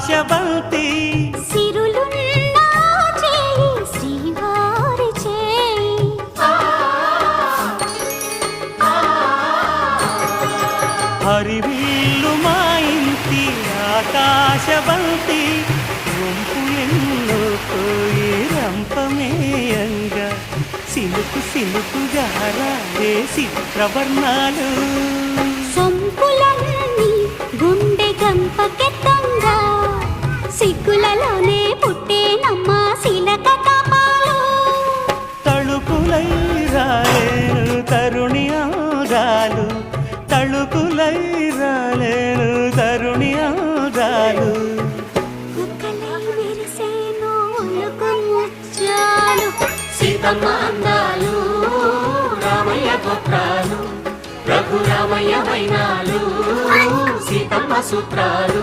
ఆకాశబంతి సిరులున్నా చేయి శ్రీవారి చేయి హరివిల్లు మా ఇంటి ఆకాశబంతి గుంపు ఎన్నో పోయి రంపమేయంగా సిలుకు సిలుకుగా రావే చిత్రవర్ణాలు సొంపులన్నీ గుండె గంపకెత్తంగా సిగ్గులలోనే పుట్టేనమ్మ శిలక తపాలు తళుకులై రాలేను తరుణి ఆగాలు తళుకులై రాలేను తరుణి ఆగాలు కుక్కలై విరిసేను ఒలుకు ముత్యాలు సీతమ్మ అందాలు రామయ్య గోత్రాలు రఘురామయ్య వైనాలు సీతమ్మ సూత్రాలు